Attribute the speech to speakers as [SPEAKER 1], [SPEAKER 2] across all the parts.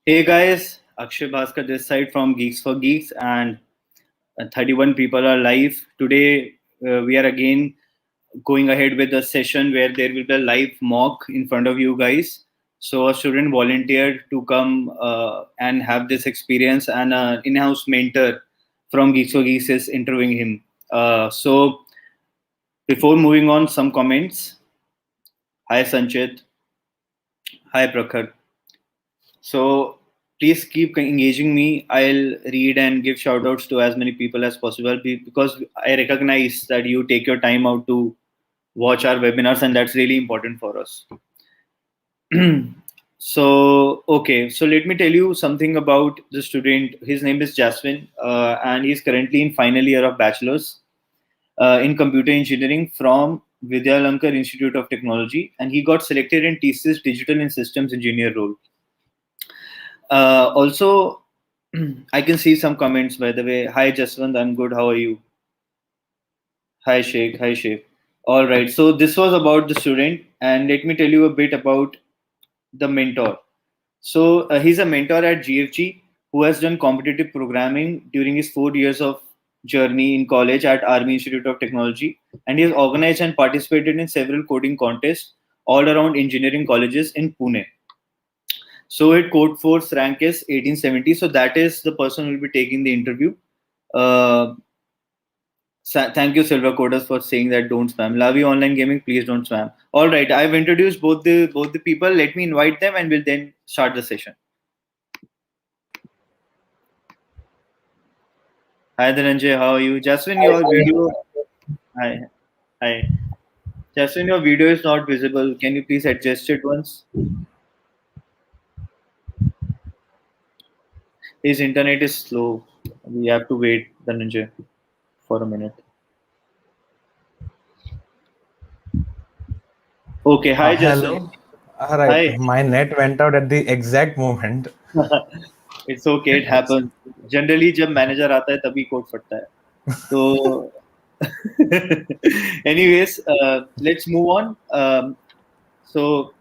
[SPEAKER 1] Hey guys, Akshay Bhaskar this side from Geeks4Geeks, and 31 people are live. Today we are again going ahead with a session where there will be a live mock in front of you guys. So a student volunteered to come and have this experience, and an in-house mentor from Geeks4Geeks is interviewing him. So before moving on, some comments. Hi Sanchit. Hi Prakhar. So please keep engaging me. I'll read and give shout outs to as many people as possible because I recognize that you take your time out to watch our webinars, and that's really important for us. So let me tell you something about the student. His name is Jasvin, and he's currently in final year of bachelor's in computer engineering from Vidyalankar Institute of Technology, and he got selected in TCS Digital and Systems Engineer role. Also, I can see some comments, by the way. Hi, Jaswant. I'm good. How are you? Hi, Sheikh. Hi, Sheikh. All right. So this was about the student, and let me tell you a bit about the mentor. So he's a mentor at GFG who has done competitive programming during his 4 years of journey in college at Army Institute of Technology, and he has organized and participated in several coding contests all around engineering colleges in Pune. So at Code Force rank is 1870. So that is the person who will be taking the interview. Thank you, Silver Coders, for saying that don't spam. Lavi Online Gaming, please don't spam. All right, I've introduced both the people. Let me invite them, and we'll then start the session. Hi, Dhananjay. How are you? Jasvin, your video. Hi. Jasvin, your video is not visible. Can you please adjust it once? His internet is slow. We have to wait, Dhananjay, for a minute. Okay. Hi, Jasvin.
[SPEAKER 2] Hello. All right.
[SPEAKER 1] Hi.
[SPEAKER 2] My net went out at the exact moment.
[SPEAKER 1] It's okay, it happens. Generally, जब manager आता है तभी code फटता है. So, anyways, let's move on. So,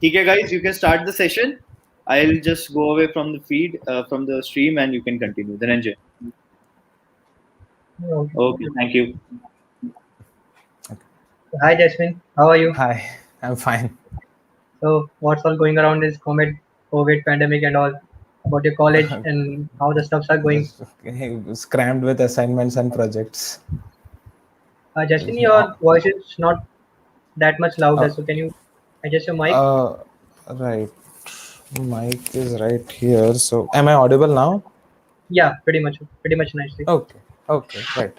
[SPEAKER 1] ठीक है, guys, you can start the session. I'll just go away from the feed, from the stream, and you can continue. Dhananjay. Okay, thank you.
[SPEAKER 3] Hi, Jasvin. How are you?
[SPEAKER 2] Hi, I'm fine.
[SPEAKER 3] So, what's all going around this COVID pandemic and all about your college and how the stuffs are going?
[SPEAKER 2] Just crammed with assignments and projects.
[SPEAKER 3] Jasvin, your voice is not that much louder, so can you adjust your mic?
[SPEAKER 2] Right. Mic is right here. So, am I audible now?
[SPEAKER 3] Yeah, pretty much nicely.
[SPEAKER 2] Okay, right.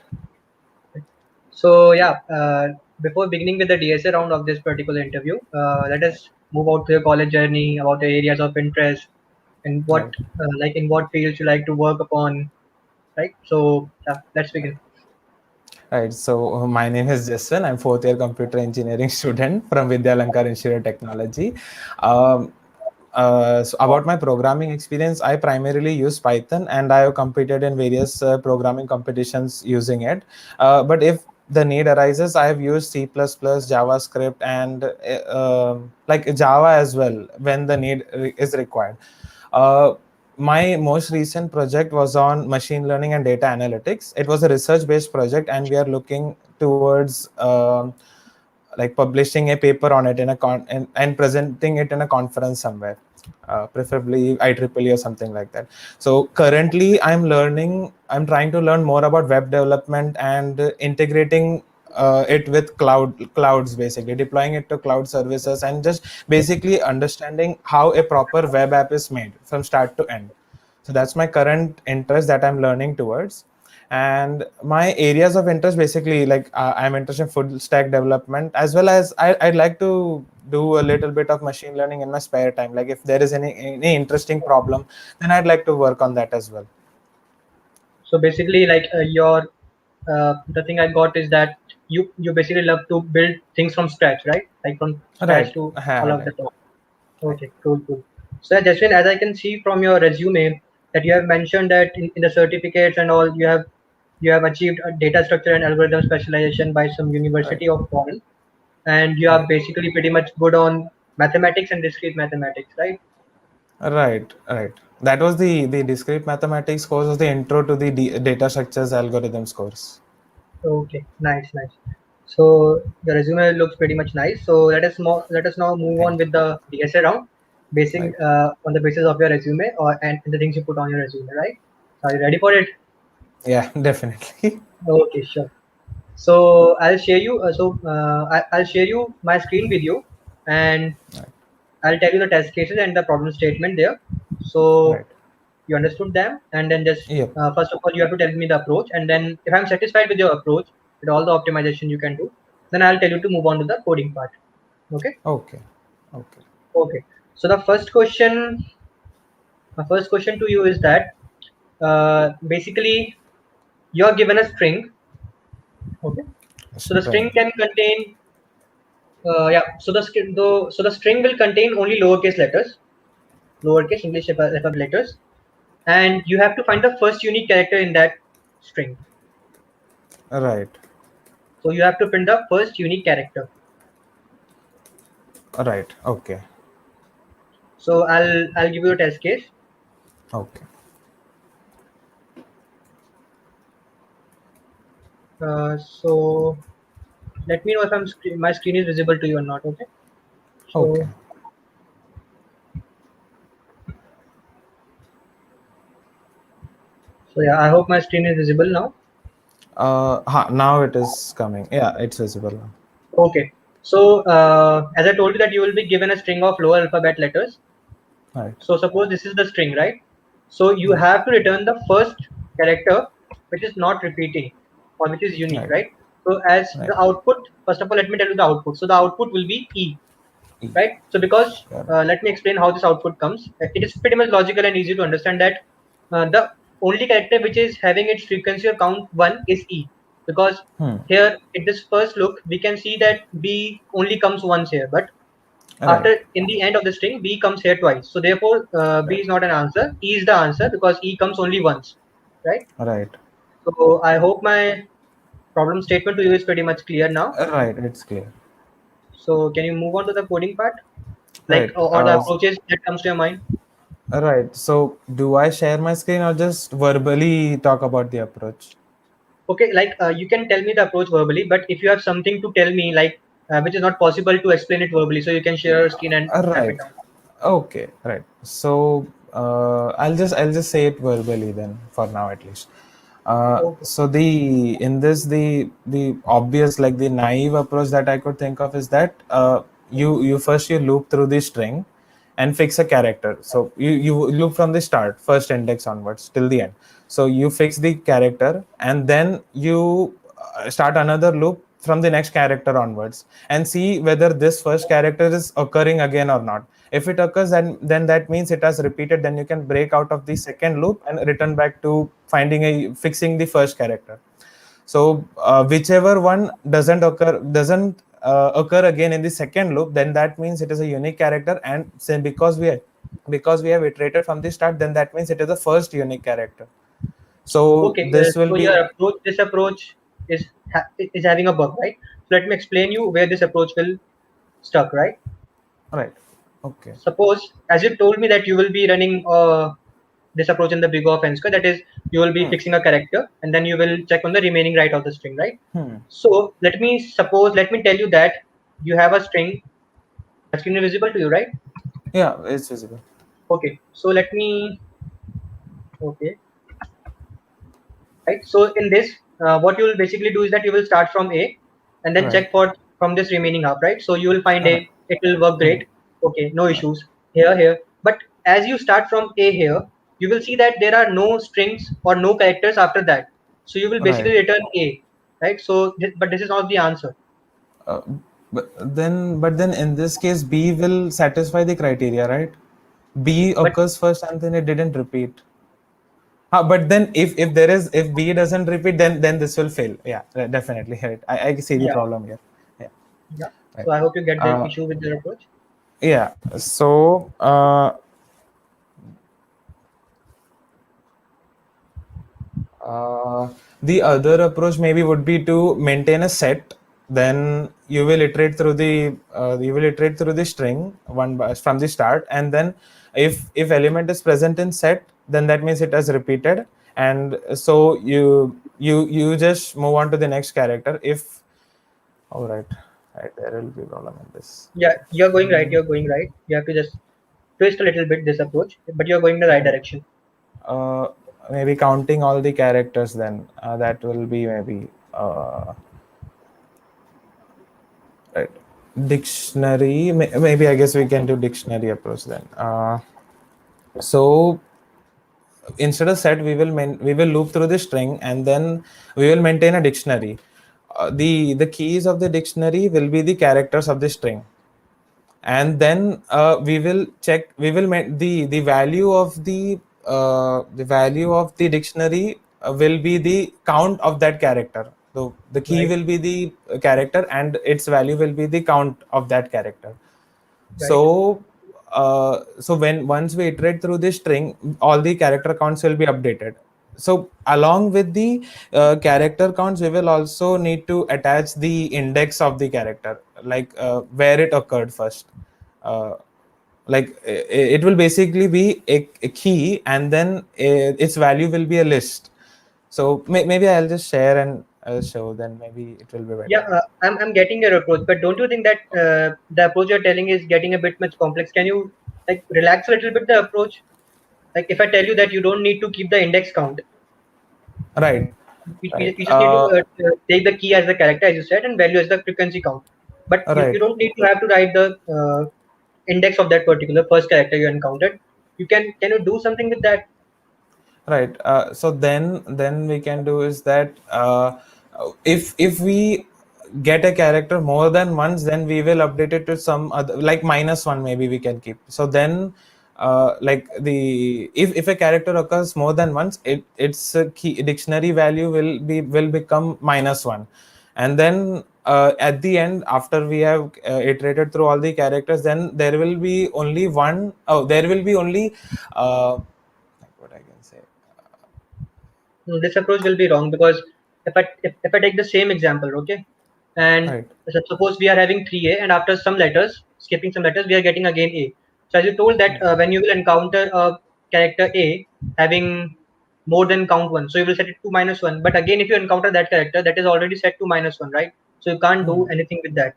[SPEAKER 3] So, before beginning with the DSA round of this particular interview, let us move out to your college journey, about the areas of interest, and what, in what fields you like to work upon, right? So, let's begin.
[SPEAKER 2] Right. So my name is Jasvin. I'm fourth year computer engineering student from Vidyalankar Institute of Technology. So about my programming experience, I primarily use Python, and I have competed in various programming competitions using it. But if the need arises, I have used C++, JavaScript, and like Java as well when the need is required. My most recent project was on machine learning and data analytics. It was a research-based project, and we are looking towards like publishing a paper on it in and presenting it in a conference somewhere, preferably IEEE or something like that. So currently, I'm trying to learn more about web development and integrating it with clouds, basically deploying it to cloud services, and just basically understanding how a proper web app is made from start to end. So that's my current interest that I'm learning towards. And my areas of interest basically, like I'm interested in full stack development, as well as I'd like to do a little bit of machine learning in my spare time. Like if there is any interesting problem, then I'd like to work on that as well.
[SPEAKER 3] So basically, like your the thing I got is that you basically love to build things from scratch, right? Like from scratch
[SPEAKER 2] Right.
[SPEAKER 3] to all of
[SPEAKER 2] Right.
[SPEAKER 3] the top.
[SPEAKER 2] Right.
[SPEAKER 3] Okay, cool. So Jaswin, as I can see from your resume, that you have mentioned that in the certificates and all, you have achieved a data structure and algorithm specialization by some
[SPEAKER 2] Right.
[SPEAKER 3] university of foreign, and you are
[SPEAKER 2] Right.
[SPEAKER 3] basically pretty much good on mathematics and discrete mathematics, right?
[SPEAKER 2] Right. That was the discrete mathematics course, was the intro to the data structures algorithms course.
[SPEAKER 3] Okay, nice. So the resume looks pretty much nice. So let us now move on
[SPEAKER 2] Thank
[SPEAKER 3] with the DSA round,
[SPEAKER 2] you.
[SPEAKER 3] basing
[SPEAKER 2] Right.
[SPEAKER 3] on the basis of your resume or and the things you put on your resume, right? Are you ready for it?
[SPEAKER 2] Yeah, definitely.
[SPEAKER 3] Okay, sure. So I'll share you. I'll share you my screen video, and
[SPEAKER 2] Right.
[SPEAKER 3] I'll tell you the test cases and the problem statement there. So
[SPEAKER 2] Right.
[SPEAKER 3] you understood them, and then just
[SPEAKER 2] Yep.
[SPEAKER 3] first of all you have to tell me the approach, and then if I'm satisfied with your approach with all the optimization you can do, then I'll tell you to move on to the coding part. Okay.
[SPEAKER 2] Okay. Okay.
[SPEAKER 3] Okay. So the first question, my first question to you is that basically you're given a string. Okay. So the string
[SPEAKER 2] String.
[SPEAKER 3] can contain yeah. So the string will contain only lowercase letters, lowercase English alphabet letters, and you have to find the first unique character in that string.
[SPEAKER 2] Right.
[SPEAKER 3] So you have to print the first unique character.
[SPEAKER 2] Right. Okay.
[SPEAKER 3] So I'll give you a test case.
[SPEAKER 2] Okay.
[SPEAKER 3] So let me know if my screen is visible to you or not. Okay.
[SPEAKER 2] Okay.
[SPEAKER 3] So yeah, I hope my screen is visible now.
[SPEAKER 2] Now it is coming. Yeah, it's visible now.
[SPEAKER 3] Okay. So as I told you that you will be given a string of lower alphabet letters.
[SPEAKER 2] Right.
[SPEAKER 3] So suppose this is the string, right? So you
[SPEAKER 2] Right.
[SPEAKER 3] have to return the first character which is not repeating or which is unique,
[SPEAKER 2] Right.
[SPEAKER 3] right? So as
[SPEAKER 2] Right.
[SPEAKER 3] the output, first of all, let me tell you the output. So the output will be E,
[SPEAKER 2] E.
[SPEAKER 3] right? So because
[SPEAKER 2] Got it.
[SPEAKER 3] let me explain how this output comes. It is pretty much logical and easy to understand that the only character which is having its frequency or count 1 is E, because
[SPEAKER 2] Hmm.
[SPEAKER 3] here in this first look we can see that B only comes once here, but
[SPEAKER 2] Right.
[SPEAKER 3] after in the end of the string B comes here twice. So therefore B
[SPEAKER 2] Right.
[SPEAKER 3] is not an answer. E is the answer because E comes only once, right?
[SPEAKER 2] Right.
[SPEAKER 3] So I hope my problem statement to you is pretty much clear now.
[SPEAKER 2] Right. It's clear.
[SPEAKER 3] So can you move on to the coding part, like
[SPEAKER 2] Right.
[SPEAKER 3] or the approaches that comes to your mind?
[SPEAKER 2] Right. So, do I share my screen or just verbally talk about the approach?
[SPEAKER 3] Okay, like you can tell me the approach verbally, but if you have something to tell me, like which is not possible to explain it verbally, so you can share your screen and type it
[SPEAKER 2] Right.
[SPEAKER 3] down.
[SPEAKER 2] Okay. Right. So, I'll just say it verbally then for now at least.
[SPEAKER 3] Okay.
[SPEAKER 2] So the obvious, like the naive approach that I could think of is that you first you loop through the string and fix a character. So you loop from the start, first index onwards till the end. So you fix the character and then you start another loop from the next character onwards and see whether this first character is occurring again or not. If it occurs, then that means it has repeated. Then you can break out of the second loop and return back to fixing the first character. So whichever one doesn't occur again in the second loop, then that means it is a unique character. And because we have iterated from the start, then that means it is the first unique character. So
[SPEAKER 3] Okay.
[SPEAKER 2] this will
[SPEAKER 3] So
[SPEAKER 2] be.
[SPEAKER 3] this approach is having a bug, right? So let me explain you where this approach will stuck, right?
[SPEAKER 2] Right. Okay.
[SPEAKER 3] Suppose, as you told me that you will be running this approach in the big of n square, that is, you will be
[SPEAKER 2] Hmm.
[SPEAKER 3] fixing a character and then you will check on the remaining right of the string, right?
[SPEAKER 2] Hmm.
[SPEAKER 3] So let me tell you that you have a string. The screen is visible to you, right?
[SPEAKER 2] Yeah, it's visible.
[SPEAKER 3] Okay. So okay, right? So in this, what you will basically do is that you will start from A and then
[SPEAKER 2] Right.
[SPEAKER 3] check for from this remaining half, right? So you will find
[SPEAKER 2] Right.
[SPEAKER 3] A, it will work
[SPEAKER 2] Hmm.
[SPEAKER 3] great. Okay, no
[SPEAKER 2] Right.
[SPEAKER 3] issues. Here. But as you start from A here, you will see that there are no strings or no characters after that. So you will
[SPEAKER 2] Right.
[SPEAKER 3] basically return A, right? So, but this is not the answer.
[SPEAKER 2] Uh, but then in this case, B will satisfy the criteria, right? B
[SPEAKER 3] But
[SPEAKER 2] occurs first, and then it didn't repeat. But then if B doesn't repeat, then this will fail. Yeah, definitely. Right. I see the
[SPEAKER 3] yeah,
[SPEAKER 2] problem here. Yeah.
[SPEAKER 3] yeah.
[SPEAKER 2] Right.
[SPEAKER 3] So I hope you get the
[SPEAKER 2] Uh,
[SPEAKER 3] issue with your approach.
[SPEAKER 2] yeah. So Uh, the other approach maybe would be to maintain a set. Then you will iterate through the string from the start, and then if element is present in set, then that means it has repeated, and so you just move on to the next character. If all right, right, there will be problem in this.
[SPEAKER 3] Yeah, you're going right. You're going right. You have to just twist a little bit this approach, but you're going in the right
[SPEAKER 2] Right.
[SPEAKER 3] direction.
[SPEAKER 2] Uh, Maybe counting all the characters, then that will be maybe. Right. Dictionary. Maybe I guess we can do dictionary approach then. So instead of set, we will loop through the string, and then we will maintain a dictionary. The keys of the dictionary will be the characters of the string, and then the value of the value of the dictionary will be the count of that character. So the key
[SPEAKER 3] Right,
[SPEAKER 2] will be the character, and its value will be the count of that character.
[SPEAKER 3] right.
[SPEAKER 2] So when once we iterate through this string, all the character counts will be updated. So along with the character counts, we will also need to attach the index of the character, like where it occurred first. uh, it will basically be a key, and then its value will be a list. So maybe I'll just share and show, then maybe it will be
[SPEAKER 3] Yeah,
[SPEAKER 2] better.
[SPEAKER 3] I'm getting your approach, but don't you think that the approach you're telling is getting a bit much complex? Can you like relax a little bit the approach? Like if I tell you that you don't need to keep the index count,
[SPEAKER 2] Right. Right.
[SPEAKER 3] you just need to take the key as the character, as you said, and value as the frequency count. But you
[SPEAKER 2] Right.
[SPEAKER 3] don't need to have to write the index of that particular first character you encountered. Can you do something with that?
[SPEAKER 2] Right. So then we can do is that if we get a character more than once, then we will update it to some other, like -1 maybe we can keep. So then like if a character occurs more than once, its key dictionary value will become -1, and then at the end, after we have iterated through all the characters, then there will be only one. Oh, there will be only like what I can say.
[SPEAKER 3] This approach will be wrong because if I take the same example, okay, and
[SPEAKER 2] Right.
[SPEAKER 3] suppose we are having 3A and after some letters, skipping some letters, we are getting again A. So as you told that when you will encounter a character A having more than count 1, so you will set it to -1. But again, if you encounter that character, that is already set to -1, right? So you can't do
[SPEAKER 2] Hmm.
[SPEAKER 3] anything with that.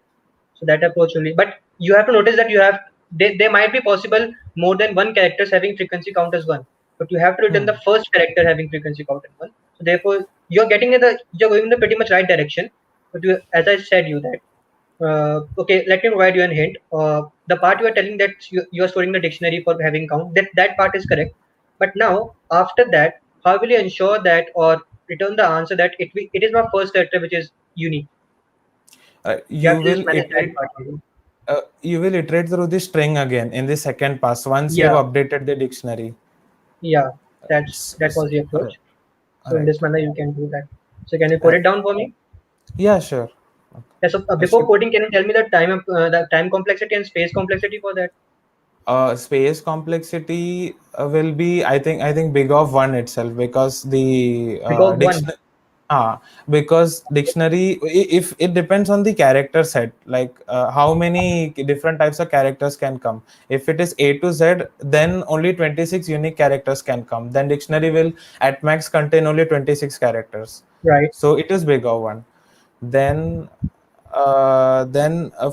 [SPEAKER 3] So that approach only. But you have to notice that there might be possible more than one characters having frequency count as 1, but you have to return
[SPEAKER 2] Hmm.
[SPEAKER 3] the first character having frequency count as 1. So therefore, you're going in the pretty much right direction. But as I said you that okay, let me provide you an hint. The part you are telling that you are storing the dictionary for having count, that part is correct. But now after that, how will you ensure that or return the answer that it is my first character which is unique? You have
[SPEAKER 2] You
[SPEAKER 3] to just
[SPEAKER 2] will
[SPEAKER 3] manage that
[SPEAKER 2] iterate.
[SPEAKER 3] part.
[SPEAKER 2] You will iterate through the string again in the second pass once you
[SPEAKER 3] Yeah,
[SPEAKER 2] have updated the dictionary.
[SPEAKER 3] yeah, that
[SPEAKER 2] S-
[SPEAKER 3] was the
[SPEAKER 2] right.
[SPEAKER 3] approach. So in
[SPEAKER 2] Right.
[SPEAKER 3] this manner, you can do that. So can you code
[SPEAKER 2] Uh,
[SPEAKER 3] it down for me?
[SPEAKER 2] yeah, sure.
[SPEAKER 3] Yeah, so
[SPEAKER 2] I
[SPEAKER 3] before
[SPEAKER 2] should.
[SPEAKER 3] coding, can you tell me the time complexity and space complexity for that?
[SPEAKER 2] Space complexity will be, I think big of one itself, because the
[SPEAKER 3] Because one,
[SPEAKER 2] dictionary. Because dictionary, if it depends on the character set, like how many different types of characters can come. If it is A to Z, then only 26 unique characters can come. Then dictionary will at max contain only 26 characters.
[SPEAKER 3] right?
[SPEAKER 2] So it is big of one. Then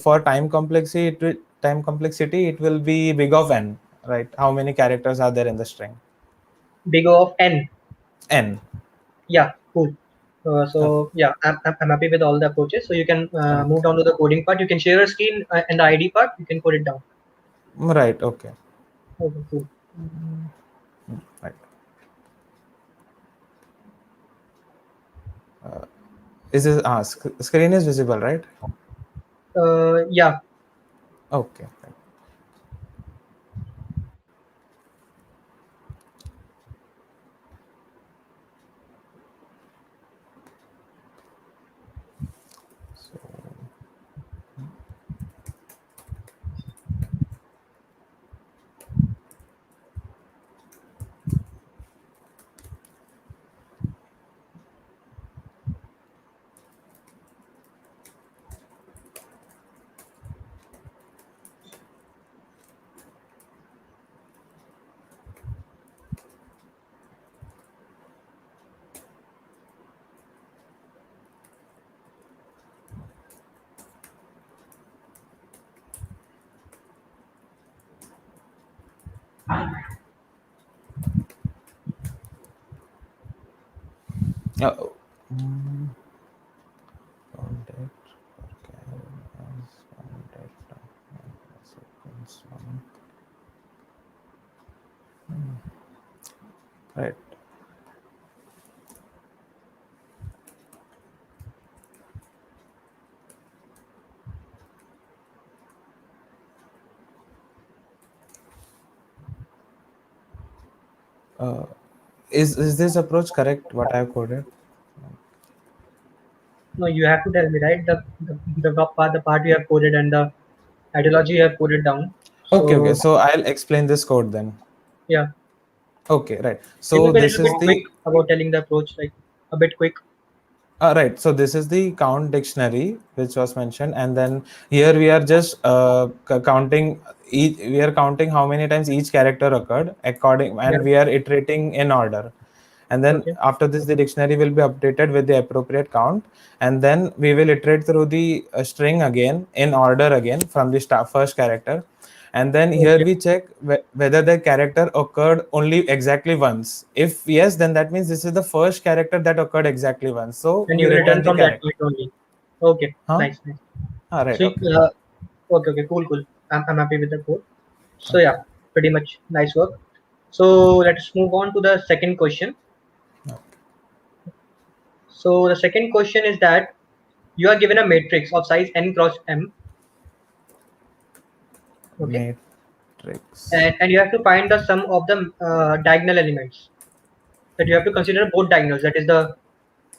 [SPEAKER 2] for time complexity, it will be big of n, right? How many characters are there in the string?
[SPEAKER 3] Big of n.
[SPEAKER 2] N.
[SPEAKER 3] Yeah, cool.
[SPEAKER 2] Okay.
[SPEAKER 3] So yeah, I'm happy with all the approaches. So you can move
[SPEAKER 2] Okay.
[SPEAKER 3] down to the coding part. You can share your screen and the ID part. You can code it down.
[SPEAKER 2] Right. Okay.
[SPEAKER 3] Okay, cool.
[SPEAKER 2] Right. Is this screen is visible, right?
[SPEAKER 3] Yeah.
[SPEAKER 2] Okay. Right. So, oh, mm, contact, okay, as contact, sequence one. Right. Uh, is this approach correct? What I have coded?
[SPEAKER 3] No, you have to tell me, right? The part you have coded and the ideology you have coded down.
[SPEAKER 2] Okay. Okay.
[SPEAKER 3] So
[SPEAKER 2] So I'll explain this code then.
[SPEAKER 3] yeah,
[SPEAKER 2] Okay. Right.
[SPEAKER 3] can you
[SPEAKER 2] So
[SPEAKER 3] be a
[SPEAKER 2] this
[SPEAKER 3] little bit
[SPEAKER 2] is
[SPEAKER 3] quick
[SPEAKER 2] the
[SPEAKER 3] about telling the approach, like a bit quick?
[SPEAKER 2] right. So this is the count dictionary which was mentioned, and then here we are just counting. We are counting how many times each character occurred according,
[SPEAKER 3] Yeah.
[SPEAKER 2] and we are iterating in order. And then
[SPEAKER 3] Okay.
[SPEAKER 2] after this, the dictionary will be updated with the appropriate count, and then we will iterate through the string again in order again from the first character. And then here
[SPEAKER 3] Okay.
[SPEAKER 2] we check whether the character occurred only exactly once. If yes, then that means this is the first character that occurred exactly once, so
[SPEAKER 3] And
[SPEAKER 2] we
[SPEAKER 3] you will
[SPEAKER 2] return
[SPEAKER 3] return
[SPEAKER 2] the
[SPEAKER 3] from that
[SPEAKER 2] character.
[SPEAKER 3] point only. Okay.
[SPEAKER 2] Huh?
[SPEAKER 3] Nice. Nice.
[SPEAKER 2] Right.
[SPEAKER 3] So
[SPEAKER 2] Okay.
[SPEAKER 3] okay. Okay. Cool. Cool. I'm happy with the code. So
[SPEAKER 2] Okay.
[SPEAKER 3] yeah, pretty much nice work. So let's move on to the second question. So the second question is that you are given a matrix of size n cross m. Okay.
[SPEAKER 2] Matrix.
[SPEAKER 3] And you have to find the sum of the diagonal elements. That you have to consider both diagonals. That is the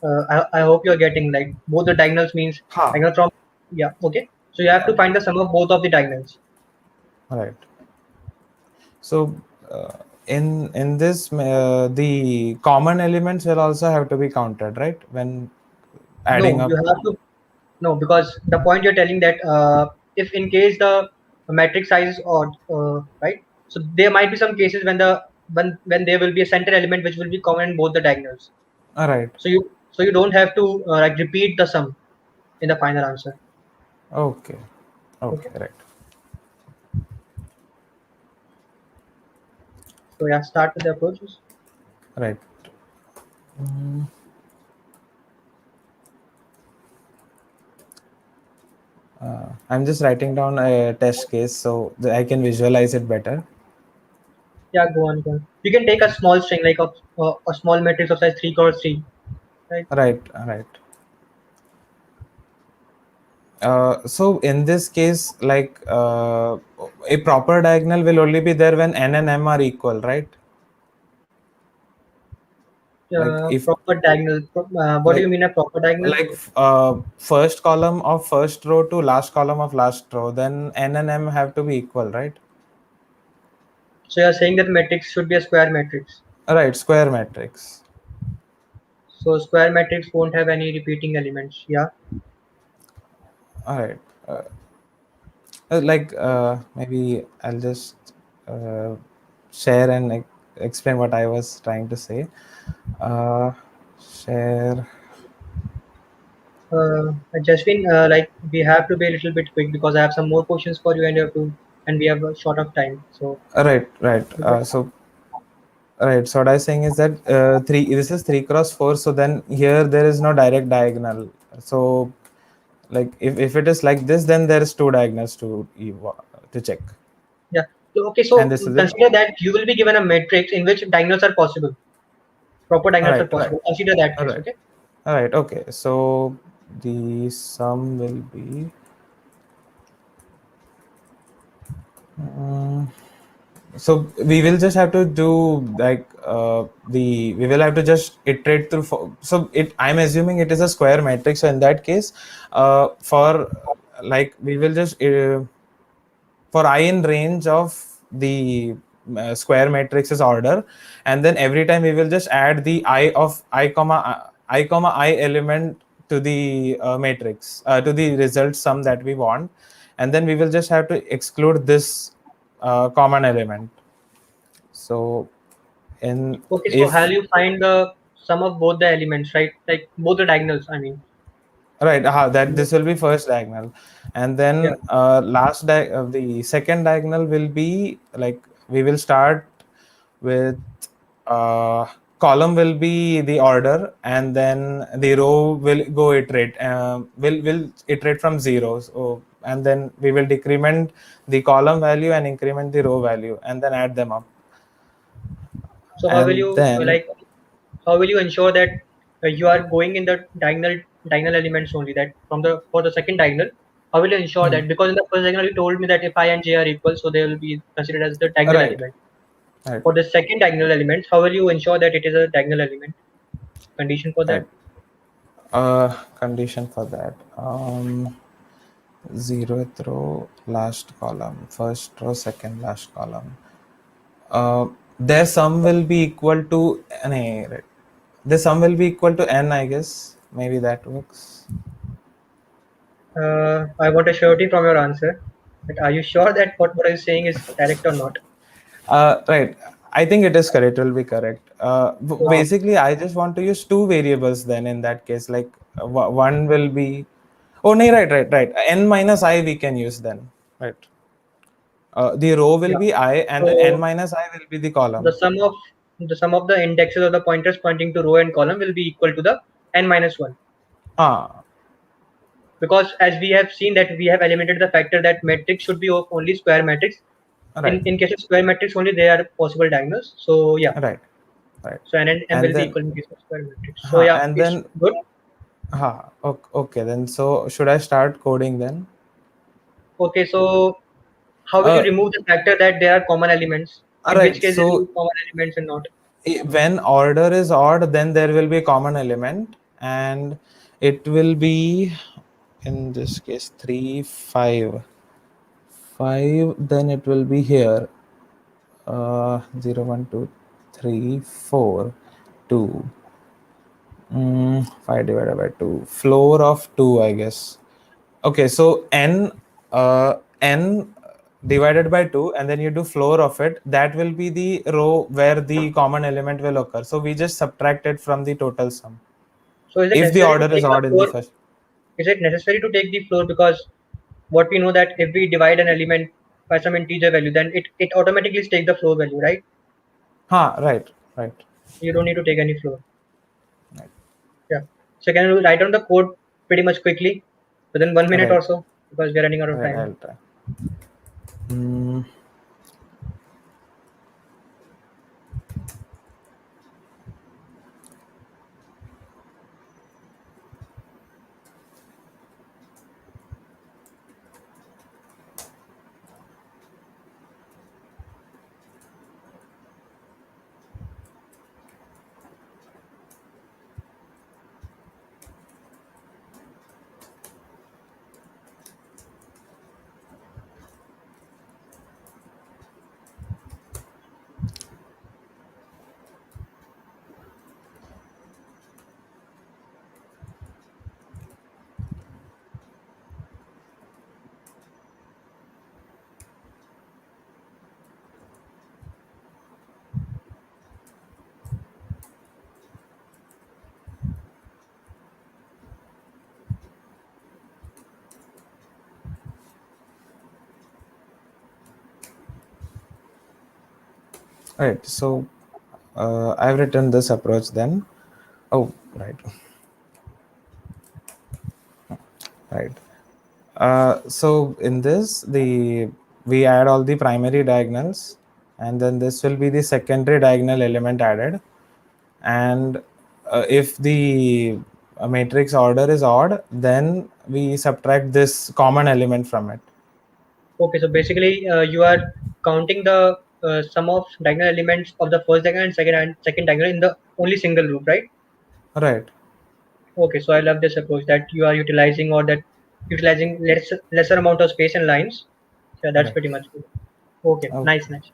[SPEAKER 3] I hope you are getting, like, both the diagonals means
[SPEAKER 2] Ha.
[SPEAKER 3] diagonal from, yeah, okay. So you have to find the sum of both of the diagonals.
[SPEAKER 2] Right. So uh, in this, the common elements will also have to be counted, right? When adding
[SPEAKER 3] No, you
[SPEAKER 2] up.
[SPEAKER 3] have to, no, because the point you're telling that if in case the matrix size is odd, right? So there might be some cases when when there will be a center element which will be common in both the diagonals.
[SPEAKER 2] All right.
[SPEAKER 3] So you don't have to like repeat the sum in the final answer.
[SPEAKER 2] Okay.
[SPEAKER 3] Okay.
[SPEAKER 2] Okay. Right.
[SPEAKER 3] So yeah, start with the approaches.
[SPEAKER 2] Right. Mm, I'm just writing down a test case so that I can visualize it better.
[SPEAKER 3] Yeah, go on, go on. You can take a small string like a small matrix of size 3 cross 3, right?
[SPEAKER 2] Right. Right. So in this case, like a proper diagonal will only be there when n and m are equal, right? Like if
[SPEAKER 3] Proper diagonal. What do you
[SPEAKER 2] like
[SPEAKER 3] mean a proper diagonal?
[SPEAKER 2] first column of first row to last column of last row, then n and m have to be equal, right?
[SPEAKER 3] So you are saying that matrix should be a square matrix.
[SPEAKER 2] Right, square matrix.
[SPEAKER 3] So square matrix won't have any repeating elements. Yeah.
[SPEAKER 2] All right. Maybe I'll just uh, share and explain what I was trying to say. Uh, Share.
[SPEAKER 3] Jasvin, like, we have to be a little bit quick because I have some more questions for you, and you have to, and we have a short of time. So
[SPEAKER 2] Right, right.
[SPEAKER 3] okay.
[SPEAKER 2] So what I was saying is that three. This is 3 cross 4. So then here there is no direct diagonal. So like if it is like this, then there is two diagonals to check.
[SPEAKER 3] Yeah. So, okay.
[SPEAKER 2] And
[SPEAKER 3] So
[SPEAKER 2] this is it.
[SPEAKER 3] consider that you will be given a matrix in which diagonals are possible. Proper
[SPEAKER 2] All
[SPEAKER 3] diagonals are
[SPEAKER 2] right, right,
[SPEAKER 3] possible. Consider that
[SPEAKER 2] all
[SPEAKER 3] case.
[SPEAKER 2] right.
[SPEAKER 3] Okay.
[SPEAKER 2] All right. Okay. So the sum will be. mm, so we will just have to do like we will have to just iterate through so it I'm assuming it is a square matrix, so in that case for like we will just for I in range of the square matrix's order, and then every time we will just add the I of I element to the matrix to the result sum that we want, and then we will just have to exclude this common element. So in
[SPEAKER 3] Okay, so how
[SPEAKER 2] if
[SPEAKER 3] you find the sum of both the elements, right? Like both the diagonals, I mean.
[SPEAKER 2] right, that this will be first diagonal, and
[SPEAKER 3] Yeah.
[SPEAKER 2] then the second diagonal will be like we will start with uh, column will be the order, and then the row will go iterate will iterate from zero. So and then we will decrement the column value and increment the row value, and then add them up,
[SPEAKER 3] So how will
[SPEAKER 2] and
[SPEAKER 3] you
[SPEAKER 2] then
[SPEAKER 3] like how will you ensure that you are going in the diagonal elements only, that from the for the second diagonal, how will you ensure
[SPEAKER 2] hmm,
[SPEAKER 3] that? Because in the first diagonal you told me that if I and j are equal, so they will be considered as the diagonal
[SPEAKER 2] right,
[SPEAKER 3] element.
[SPEAKER 2] right,
[SPEAKER 3] For the second diagonal element, how will you ensure that it is a diagonal element? Condition for that?
[SPEAKER 2] right. Condition for that. Zeroth row, last column, first row, second last column. Their sum will be equal to n. Right. The sum will be equal to n, I guess. Maybe that works.
[SPEAKER 3] I want a surety from your answer. But are you sure that what I'm saying is correct or not?
[SPEAKER 2] Right. I think it is correct. It will be correct.
[SPEAKER 3] So,
[SPEAKER 2] Basically, I just want to use two variables then in that case. Like one will be. Oh, no, right, right, right. N minus I we can use then. Right. The row will
[SPEAKER 3] yeah.
[SPEAKER 2] be I, and then n
[SPEAKER 3] So
[SPEAKER 2] minus I will be the
[SPEAKER 3] the
[SPEAKER 2] column.
[SPEAKER 3] sum of the indexes of the pointers pointing to row and column will be equal to the n minus one.
[SPEAKER 2] Ah,
[SPEAKER 3] Because as we have seen that we have eliminated the factor that matrix should be of only square matrix.
[SPEAKER 2] right,
[SPEAKER 3] In case of square matrix only there are possible diagonals. So yeah.
[SPEAKER 2] right, right.
[SPEAKER 3] So n and m
[SPEAKER 2] And
[SPEAKER 3] will be
[SPEAKER 2] then,
[SPEAKER 3] equal in case of square matrix. So yeah,
[SPEAKER 2] and
[SPEAKER 3] it's
[SPEAKER 2] then,
[SPEAKER 3] good.
[SPEAKER 2] okay, then. So should I start coding then?
[SPEAKER 3] Okay, so how will you
[SPEAKER 2] Uh,
[SPEAKER 3] remove the factor that there are common elements?
[SPEAKER 2] all
[SPEAKER 3] In which
[SPEAKER 2] right.
[SPEAKER 3] case there will
[SPEAKER 2] So
[SPEAKER 3] be common elements and not.
[SPEAKER 2] when order is odd, then there will be a common element, and it will be in this case 3, 5, 5. Then it will be here 0, 1, 2, 3, 4, 2. 5 divided by 2. Floor of 2, I guess. Okay, so n divided by 2, and then you do floor of it. That will be the row where the common element will occur. So we just subtract it from the total sum.
[SPEAKER 3] So is it
[SPEAKER 2] If the
[SPEAKER 3] necessary to
[SPEAKER 2] order is
[SPEAKER 3] take the
[SPEAKER 2] odd in the
[SPEAKER 3] floor?
[SPEAKER 2] first.
[SPEAKER 3] Is it necessary to take the floor? Because what we know that if we divide an element by some integer value, then it automatically takes the floor value, right?
[SPEAKER 2] Right, right,
[SPEAKER 3] You don't need to take any floor.
[SPEAKER 2] right,
[SPEAKER 3] Yeah. So can you write down the code pretty much quickly within 1 minute
[SPEAKER 2] right,
[SPEAKER 3] or so, because we are running out of
[SPEAKER 2] right.
[SPEAKER 3] time.
[SPEAKER 2] I'll try. Mm, right. So I've written this approach then. Oh, right, right. So in this, the we add all the primary diagonals, and then this will be the secondary diagonal element added. And if the a matrix order is odd, then we subtract this common element from it.
[SPEAKER 3] Okay, so basically you are counting the sum of diagonal elements of the first diagonal and second diagonal in the only single root, right?
[SPEAKER 2] Right.
[SPEAKER 3] Okay, so I love this approach that you are utilizing or that utilizing lesser amount of space and lines. Yeah, that's
[SPEAKER 2] Right.
[SPEAKER 3] pretty much good. Okay,
[SPEAKER 2] Okay.
[SPEAKER 3] nice, nice.
[SPEAKER 2] Okay.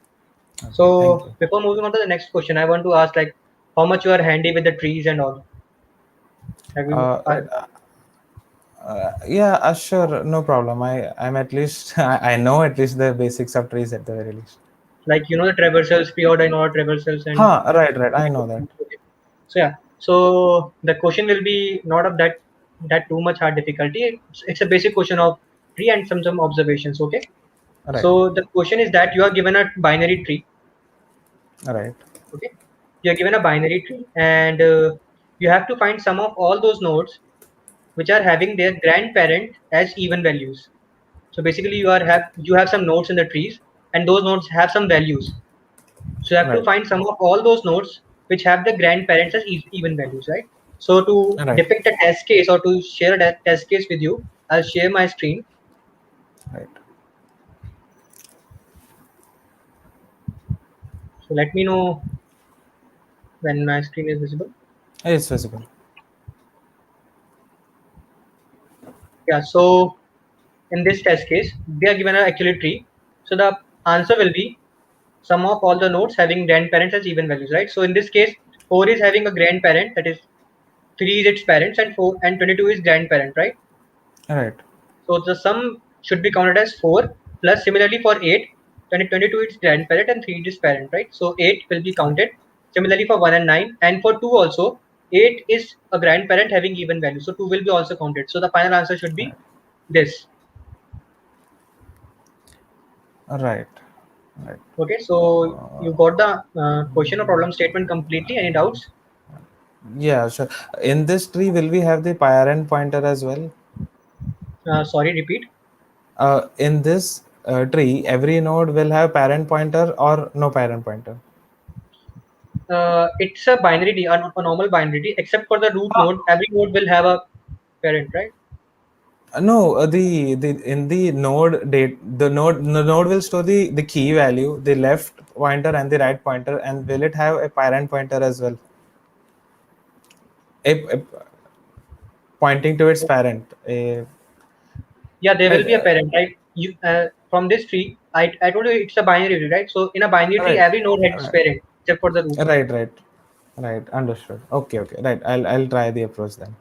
[SPEAKER 2] Thank
[SPEAKER 3] So
[SPEAKER 2] you.
[SPEAKER 3] before moving on to the next question, I want to ask like how much you are handy with the trees and all. Have you
[SPEAKER 2] Right. Yeah, sure, no problem. I'm at least I know at least the basics of trees at the very least.
[SPEAKER 3] like the traversals, preordained order traversals and
[SPEAKER 2] Huh, right. I know that.
[SPEAKER 3] so yeah. So the question will be not of that too much hard difficulty. It's a basic question of tree and some observations. Okay.
[SPEAKER 2] Right.
[SPEAKER 3] So the question is that you are given a binary tree.
[SPEAKER 2] Right.
[SPEAKER 3] Okay. You are given a binary tree and you have to find sum of all those nodes which are having their grandparent as even values. So basically you have some nodes in the trees and those nodes have some values. So you have to
[SPEAKER 2] Right.
[SPEAKER 3] find some of all those nodes which have the grandparents as even values, right? So to
[SPEAKER 2] Right.
[SPEAKER 3] depict a test case or to share a test case with you, I'll share my screen.
[SPEAKER 2] Right.
[SPEAKER 3] So let me know when my screen is visible.
[SPEAKER 2] It's visible.
[SPEAKER 3] Yeah, so in this test case, they are given an actual tree. So the answer will be sum of all the nodes having grandparents as even values, right? So in this case, 4 is having a grandparent, that is 3 is its parents and 22 is grandparent, right?
[SPEAKER 2] Right.
[SPEAKER 3] So the sum should be counted as 4 plus similarly for 8, 22 is grandparent and 3 is parent, right? So 8 will be counted. Similarly for 1 and 9 and for 2 also 8 is a grandparent having even value. So 2 will be also counted. So the final answer should be this.
[SPEAKER 2] Right. Right.
[SPEAKER 3] Okay, so you got the question or problem statement completely. Any doubts?
[SPEAKER 2] Yeah, sure. In this tree, will we have the parent pointer as well?
[SPEAKER 3] Sorry, repeat.
[SPEAKER 2] In this tree, every node will have parent pointer or no parent pointer.
[SPEAKER 3] It's a binary tree, a normal binary tree, except for the root node. Every node will have a parent, right?
[SPEAKER 2] No, the in the node date the node will store the key value, the left pointer and the right pointer, and will it have a parent pointer as well? A pointing to its parent.
[SPEAKER 3] Yeah, there will
[SPEAKER 2] Right.
[SPEAKER 3] be a parent, right? You from this tree, I told you it's a binary tree, right? So in a binary tree,
[SPEAKER 2] Right.
[SPEAKER 3] every node has its
[SPEAKER 2] Right.
[SPEAKER 3] parent except for the root node.
[SPEAKER 2] Right. Right. Right. Understood. Okay. Okay. Right. I'll try the approach then.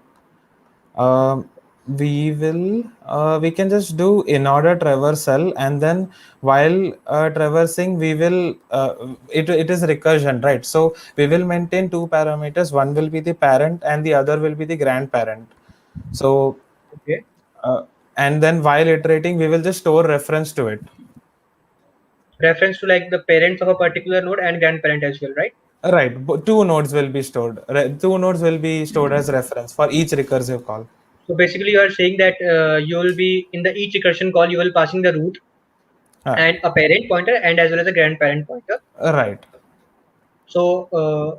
[SPEAKER 2] Um, we can just do in order traversal, and then while traversing we will it is recursion, right? So we will maintain two parameters. One will be the parent and the other will be the grandparent. So
[SPEAKER 3] Okay.
[SPEAKER 2] uh, and then while iterating we will just store reference to it.
[SPEAKER 3] Reference to like the parents of a particular node and grandparent as well, right?
[SPEAKER 2] Right, two nodes will be stored. Two nodes will be stored as reference for each recursive call.
[SPEAKER 3] So basically, you are saying that you will be in the each recursion call, you will passing the root
[SPEAKER 2] Ah,
[SPEAKER 3] and a parent pointer and as well as a grandparent pointer.
[SPEAKER 2] right.
[SPEAKER 3] So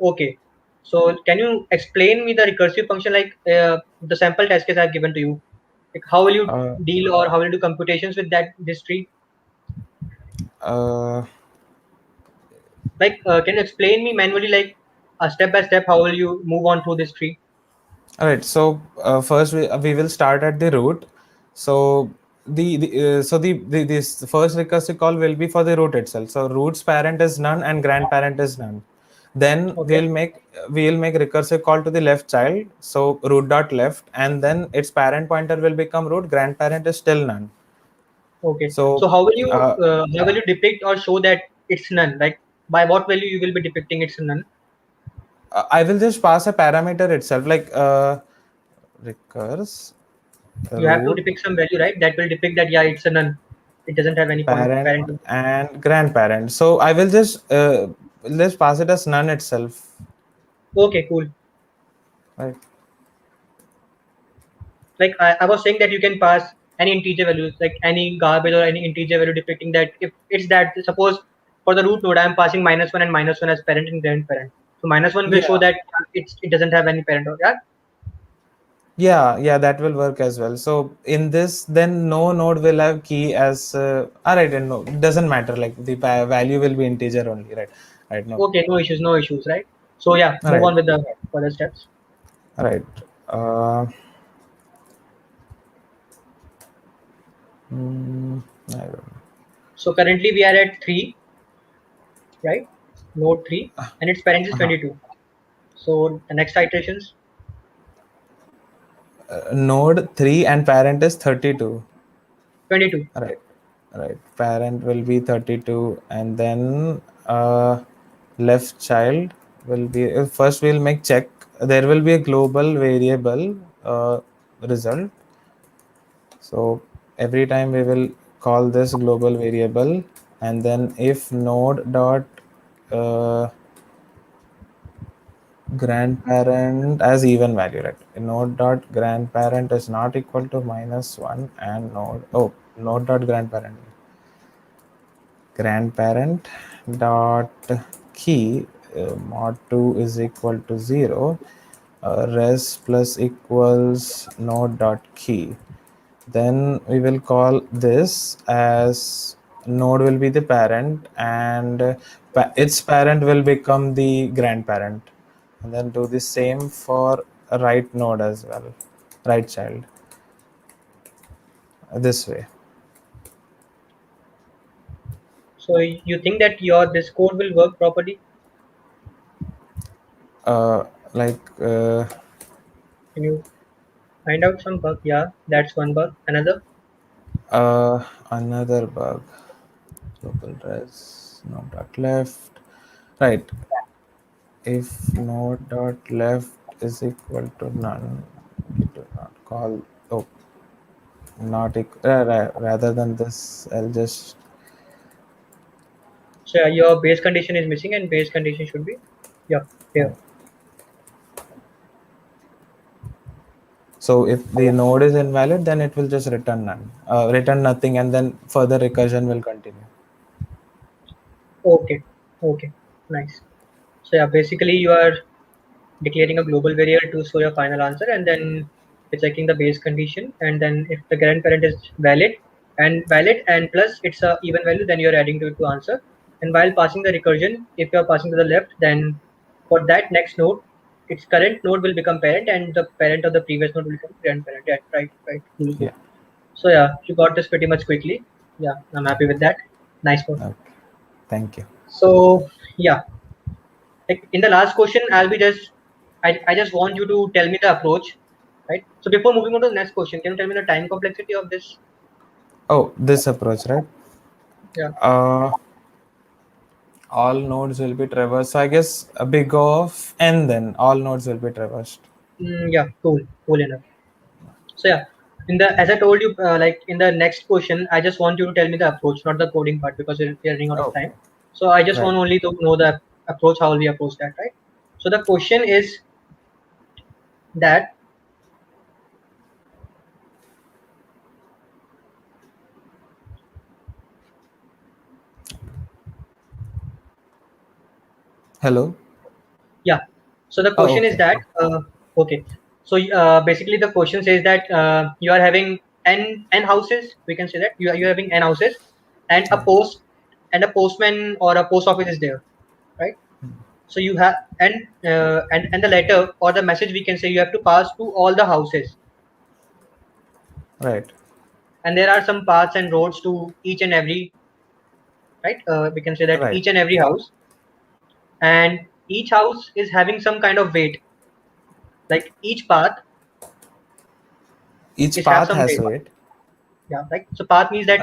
[SPEAKER 3] okay. So can you explain me the recursive function like the sample test case I've given to you? Like how will you
[SPEAKER 2] Uh,
[SPEAKER 3] deal or how will you do computations with this tree?
[SPEAKER 2] uh,
[SPEAKER 3] Like can you explain me manually like step by step how will you move on through this tree?
[SPEAKER 2] all right. So first we will start at the root. So the this first recursive call will be for the root itself. So root's parent is none and grandparent is none. Then
[SPEAKER 3] Okay.
[SPEAKER 2] we'll make recursive call to the left child. So root dot left, and then its parent pointer will become root. Grandparent is still none.
[SPEAKER 3] Okay.
[SPEAKER 2] So
[SPEAKER 3] So
[SPEAKER 2] uh,
[SPEAKER 3] how will you depict or show that it's none? Like by what value you will be depicting it's none?
[SPEAKER 2] I will just pass a parameter itself, like recurse
[SPEAKER 3] You have to
[SPEAKER 2] root
[SPEAKER 3] depict some value, right? That will depict that yeah it's a none. It doesn't have any
[SPEAKER 2] parent
[SPEAKER 3] parent.
[SPEAKER 2] and grandparent. So I will just let's pass it as none itself,
[SPEAKER 3] Okay, cool.
[SPEAKER 2] right?
[SPEAKER 3] Like I was saying that you can pass any integer values, like any garbage or any integer value depicting that if it's that suppose for the root node I'm passing -1 and -1 as parent and grandparent. So -1 will show
[SPEAKER 2] Yeah.
[SPEAKER 3] that it doesn't have any parent. Or yeah.
[SPEAKER 2] Yeah, that will work as well. So in this, then no node will have key as all right, and no, it doesn't matter. Like the value will be integer only, right? Right, no,
[SPEAKER 3] Okay, no issues, right? So yeah,
[SPEAKER 2] all
[SPEAKER 3] move
[SPEAKER 2] right,
[SPEAKER 3] on with the further steps.
[SPEAKER 2] all right. Uh, mm, I don't know.
[SPEAKER 3] So currently we are at 3, right? Node 3, and its parent is
[SPEAKER 2] Uh-huh.
[SPEAKER 3] 22. So the next iterations,
[SPEAKER 2] Node 3 and parent is 32.
[SPEAKER 3] 22.
[SPEAKER 2] Right, right. Parent will be 32, and then left child will be first. We'll make check. There will be a global variable result. So every time we will call this global variable, and then if node dot uh, grandparent as even value, right? Node dot grandparent is not equal to -1, and node dot grandparent dot key mod 2 is equal to 0, res plus equals node dot key. Then we will call this as node will be the parent, and its parent will become the grandparent, and then do the same for a right node as well, right child, this way.
[SPEAKER 3] So you think that your this code will work properly?
[SPEAKER 2] uh, like
[SPEAKER 3] Can you find out some bug? Yeah, that's one bug. Another.
[SPEAKER 2] another bug, global res node dot left, right? If node dot left is equal to none, we do not call, oh, not rather than this, I'll just,
[SPEAKER 3] So yeah, your base condition is missing, and base condition should be, yeah, here.
[SPEAKER 2] so if the node is invalid, then it will just return none, return nothing, and then further recursion will continue.
[SPEAKER 3] Okay, okay, nice. So yeah, basically you are declaring a global variable to show your final answer, and then you're checking the base condition, and then if the grandparent is valid and plus it's a even value, then you're adding to it to answer. And while passing the recursion, if you're passing to the left, then for that next node, its current node will become parent, and the parent of the previous node will become grandparent. Yeah, right, cool, cool.
[SPEAKER 2] Yeah.
[SPEAKER 3] So yeah, you got this pretty much quickly. Yeah, I'm happy with that. Nice one.
[SPEAKER 2] Okay. Thank you.
[SPEAKER 3] So yeah, like in the last question, I just want you to tell me the approach, right? So before moving on to the next question, can you tell me the time complexity of this?
[SPEAKER 2] Oh, this approach, right?
[SPEAKER 3] Yeah.
[SPEAKER 2] Uh, all nodes will be traversed. So I guess a big of n, then all nodes will be traversed.
[SPEAKER 3] Yeah, cool enough. So yeah, in the as I told you, like in the next question, I just want you to tell me the approach, not the coding part, because we're running out of time.
[SPEAKER 2] Okay.
[SPEAKER 3] So I just
[SPEAKER 2] Right.
[SPEAKER 3] want only to know the approach, how will we approach that, right? So the question is that
[SPEAKER 2] Hello.
[SPEAKER 3] yeah. So the
[SPEAKER 2] Oh,
[SPEAKER 3] question is
[SPEAKER 2] okay.
[SPEAKER 3] that okay. So basically the question says that you are having n houses. We can say that you are having n houses, and a
[SPEAKER 2] Right.
[SPEAKER 3] postman or a post office is there, right? So you have and the letter or the message, we can say, you have to pass to all the houses,
[SPEAKER 2] Right.
[SPEAKER 3] and there are some paths and roads to each and every, right? We can say that
[SPEAKER 2] Right.
[SPEAKER 3] each and every house, and each house is having some kind of weight, like each path
[SPEAKER 2] Each
[SPEAKER 3] is have
[SPEAKER 2] path
[SPEAKER 3] some
[SPEAKER 2] has
[SPEAKER 3] weight.
[SPEAKER 2] weight.
[SPEAKER 3] Yeah, right. So path means that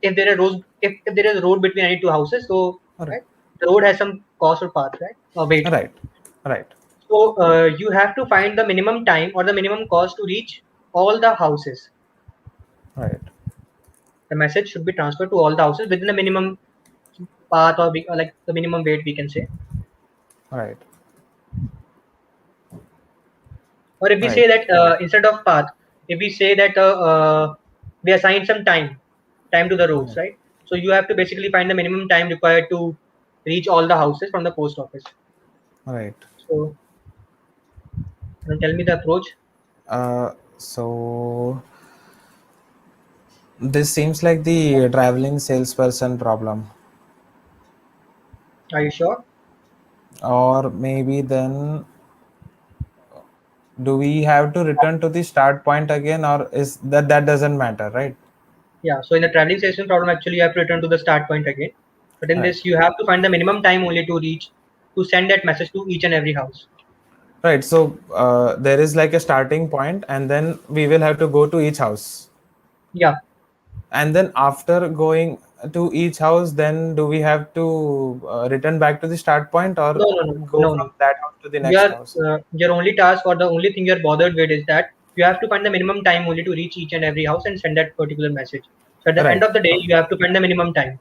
[SPEAKER 3] if there are roads, if there is a road between any two houses, so
[SPEAKER 2] All right.
[SPEAKER 3] right, the road has some cost or path, right, or weight.
[SPEAKER 2] Right. Right.
[SPEAKER 3] So you have to find the minimum time or the minimum cost to reach all the houses.
[SPEAKER 2] Right.
[SPEAKER 3] The message should be transferred to all the houses within the minimum path, or like the minimum weight, we can say.
[SPEAKER 2] Right.
[SPEAKER 3] Or if we
[SPEAKER 2] Right.
[SPEAKER 3] say that instead of path, if we say that we assign some time to the roads,
[SPEAKER 2] Right.
[SPEAKER 3] right? So you have to basically find the minimum time required to reach all the houses from the post office.
[SPEAKER 2] Right.
[SPEAKER 3] So, can you tell me the approach?
[SPEAKER 2] So this seems like the traveling salesperson problem,
[SPEAKER 3] Are you sure?
[SPEAKER 2] or maybe then do we have to return to the start point again, or is that doesn't matter, right?
[SPEAKER 3] Yeah. So in the traveling session problem, actually, you have to return to the start point again. But in
[SPEAKER 2] Right.
[SPEAKER 3] this, you have to find the minimum time only to send that message to each and every house.
[SPEAKER 2] Right. So there is like a starting point, and then we will have to go to each house.
[SPEAKER 3] Yeah.
[SPEAKER 2] And then after going to each house, then do we have to return back to the start point, or
[SPEAKER 3] No, no, no,
[SPEAKER 2] go
[SPEAKER 3] no,
[SPEAKER 2] from
[SPEAKER 3] no.
[SPEAKER 2] that house to the next
[SPEAKER 3] Your
[SPEAKER 2] house?
[SPEAKER 3] your only task or the only thing you're bothered with is that you have to find the minimum time only to reach each and every house and send that particular message. So at the end
[SPEAKER 2] Right.
[SPEAKER 3] of the day, you have to find the minimum time.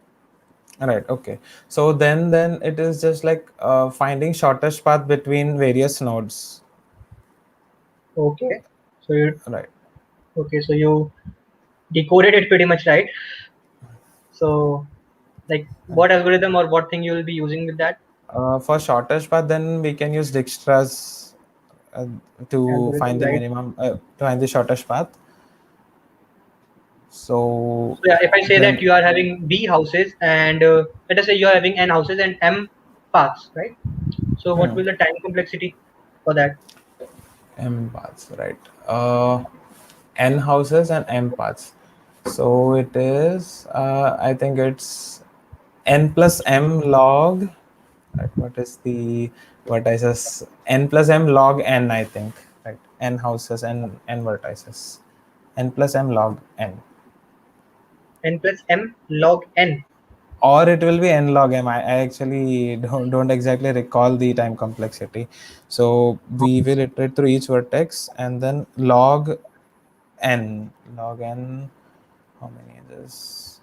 [SPEAKER 2] Right. Okay. So then it is just like finding shortest path between various nodes.
[SPEAKER 3] Okay. So you
[SPEAKER 2] Right.
[SPEAKER 3] okay. So you decoded it pretty much right. So like
[SPEAKER 2] Right.
[SPEAKER 3] what algorithm or what thing you will be using with that
[SPEAKER 2] For shortest path, then we can use Dijkstra's uh, to
[SPEAKER 3] algorithm,
[SPEAKER 2] find the
[SPEAKER 3] right?
[SPEAKER 2] minimum, to find the shortest path. So
[SPEAKER 3] So yeah, if I say that
[SPEAKER 2] then
[SPEAKER 3] you are having B houses and let us say you are having N houses and M paths, right? So what
[SPEAKER 2] hmm,
[SPEAKER 3] will the time complexity for that?
[SPEAKER 2] M paths, right? N houses and M paths. So it is, I think it's N plus M log. Right. What is the vertices? N plus M log N, I think. Right. N houses and N vertices. N plus M log N.
[SPEAKER 3] N plus M log N.
[SPEAKER 2] Or it will be N log M. I actually don't exactly recall the time complexity. So we will iterate through each vertex and then log N. Log N. How many is this?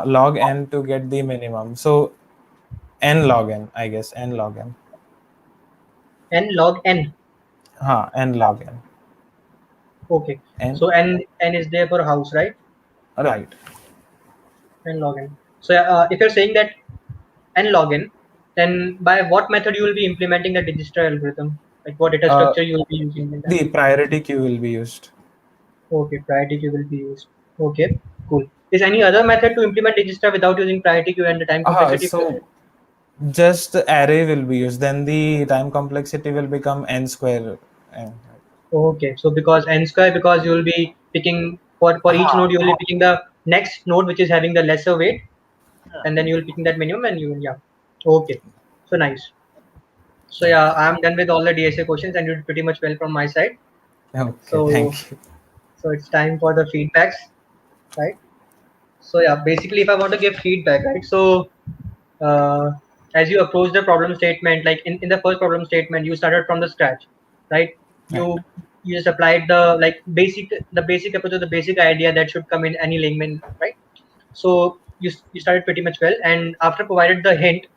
[SPEAKER 2] Log N to get the minimum. So N log N, I guess. N log N.
[SPEAKER 3] N log N.
[SPEAKER 2] N log N.
[SPEAKER 3] Okay.
[SPEAKER 2] N.
[SPEAKER 3] So N is there for house, right?
[SPEAKER 2] Right.
[SPEAKER 3] N log N. So if you're saying that N log N, then by what method you will be implementing the Dijkstra algorithm? Like what data
[SPEAKER 2] Uh,
[SPEAKER 3] structure you will be using in that?
[SPEAKER 2] the priority queue will be used.
[SPEAKER 3] Okay, priority queue will be used. Okay, cool. Is any other method to implement Dijkstra without using priority queue and the time complexity?
[SPEAKER 2] So just the array will be used. Then the time complexity will become n square. N.
[SPEAKER 3] Okay, so because n square, because you will be picking for each node, you will be picking the next node which is having the lesser weight, and then you will picking that minimum, and you will yeah. Okay, so nice. So yeah, I'm done with all the DSA questions, and you did pretty much well from my side.
[SPEAKER 2] Okay,
[SPEAKER 3] So
[SPEAKER 2] thank you.
[SPEAKER 3] so it's time for the feedbacks, right? So yeah, basically, if I want to give feedback, right? So uh, as you approach the problem statement, like in the first problem statement, you started from the scratch, right?
[SPEAKER 2] Right,
[SPEAKER 3] You just applied the basic approach or the basic idea that should come in any layman, right? So you started pretty much well, and after provided the hint,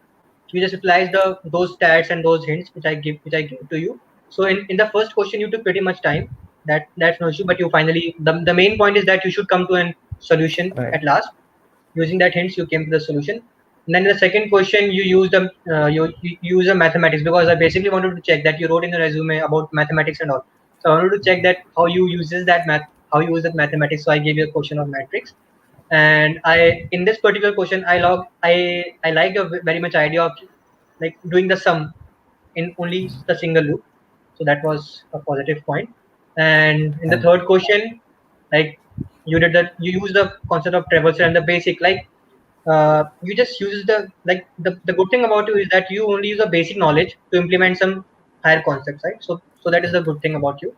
[SPEAKER 3] you just applies those stats and those hints which I give to you. So in the first question, you took pretty much time. That's no issue, but you finally the main point is that you should come to a solution
[SPEAKER 2] right,
[SPEAKER 3] at last. Using that hints, you came to the solution. And then in the second question, you use you use a mathematics because I basically wanted to check that you wrote in the resume about mathematics and all. So I wanted to check that how you use that mathematics. So I gave you a question on matrix, and I in this particular question I like a very much idea of like doing the sum in only the single loop. So that was a positive point. And in the
[SPEAKER 2] thank you.
[SPEAKER 3] third question, like you use the concept of traversal and the basic like you just use the good thing about you is that you only use the basic knowledge to implement some higher concepts, right? So that is the good thing about you.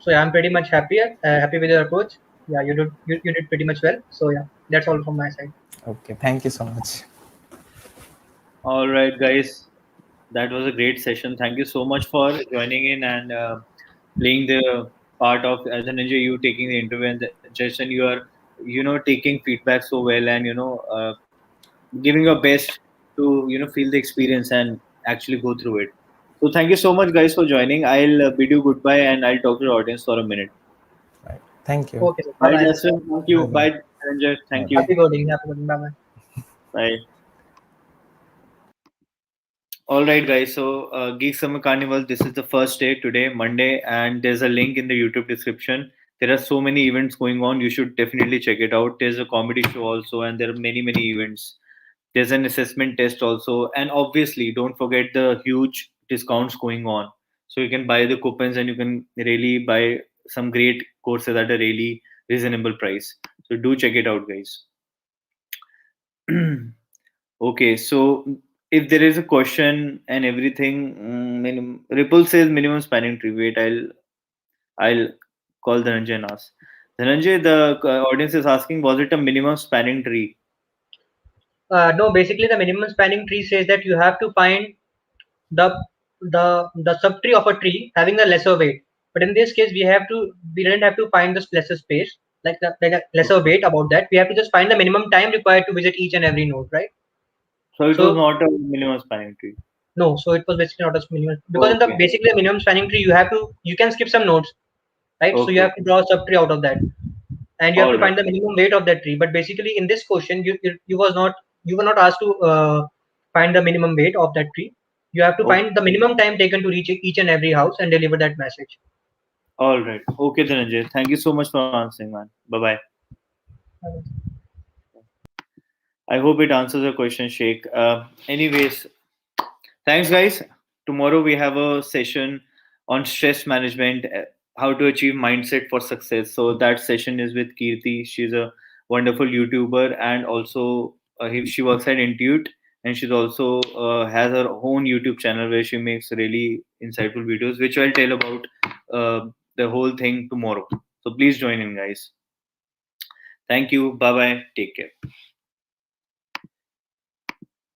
[SPEAKER 3] So yeah, I'm pretty much happy with your approach. Yeah, you did pretty much well. So yeah, that's all from my side.
[SPEAKER 2] Okay, thank you so much.
[SPEAKER 1] All right, guys, that was a great session. Thank you so much for joining in and playing the part of as an engineer. You taking the interview and Jason, you are taking feedback so well and giving your best to feel the experience and actually go through it. So thank you so much, guys, for joining. I'll bid you goodbye and I'll talk to the audience for a minute.
[SPEAKER 2] Right, thank you.
[SPEAKER 3] Okay, so bye
[SPEAKER 1] Bye,
[SPEAKER 3] bye.
[SPEAKER 1] Jaswin. Thank you.
[SPEAKER 2] Bye bye.
[SPEAKER 1] Bye, Dhananjay.
[SPEAKER 2] Bye
[SPEAKER 1] Thank
[SPEAKER 2] bye.
[SPEAKER 1] you.
[SPEAKER 3] Happy coding. Happy coding. Bye bye.
[SPEAKER 1] Bye. All right, guys. So, Geek Summer Carnival, this is the first day today, Monday, and there's a link in the YouTube description. There are so many events going on. You should definitely check it out. There's a comedy show also, and there are many, many events. There's an assessment test also, and obviously, don't forget the huge discounts going on. So you can buy the coupons, and you can really buy some great courses at a really reasonable price. So do check it out, guys. Okay, so if there is a question and everything, Ripple says minimum spanning tree. Wait, I'll call Dhananjay and ask. Dhananjay, the audience is asking, was it a minimum spanning tree?
[SPEAKER 3] No, basically the minimum spanning tree says that you have to find the the subtree of a tree having the lesser weight. But in this case, we didn't have to find this lesser space, like a lesser weight about that. We have to just find the minimum time required to visit each and every node, right?
[SPEAKER 1] So it was
[SPEAKER 3] So
[SPEAKER 1] not a minimum spanning tree.
[SPEAKER 3] no, so it was basically not a minimum because in the
[SPEAKER 1] Okay,
[SPEAKER 3] basically the minimum spanning tree you can skip some nodes, right? So you
[SPEAKER 1] okay,
[SPEAKER 3] have to draw a subtree out of that, and you have
[SPEAKER 1] all
[SPEAKER 3] to
[SPEAKER 1] right,
[SPEAKER 3] find the minimum weight of that tree. But basically in this question, you were not asked to find the minimum weight of that tree. You have to
[SPEAKER 1] okay,
[SPEAKER 3] find the minimum time taken to reach each and every house and deliver that message.
[SPEAKER 1] all right. Okay, Dhananjay, thank you so much for answering, man. Bye bye. I hope it answers your question, Sheikh. Anyways, thanks, guys. Tomorrow we have a session on stress management, how to achieve mindset for success. So that session is with Kirti. She's a wonderful YouTuber, and also she works at Intuit, and she's also has her own YouTube channel where she makes really insightful videos, which I'll tell about the whole thing tomorrow. So please join in, guys. Thank you. Bye bye. Take care.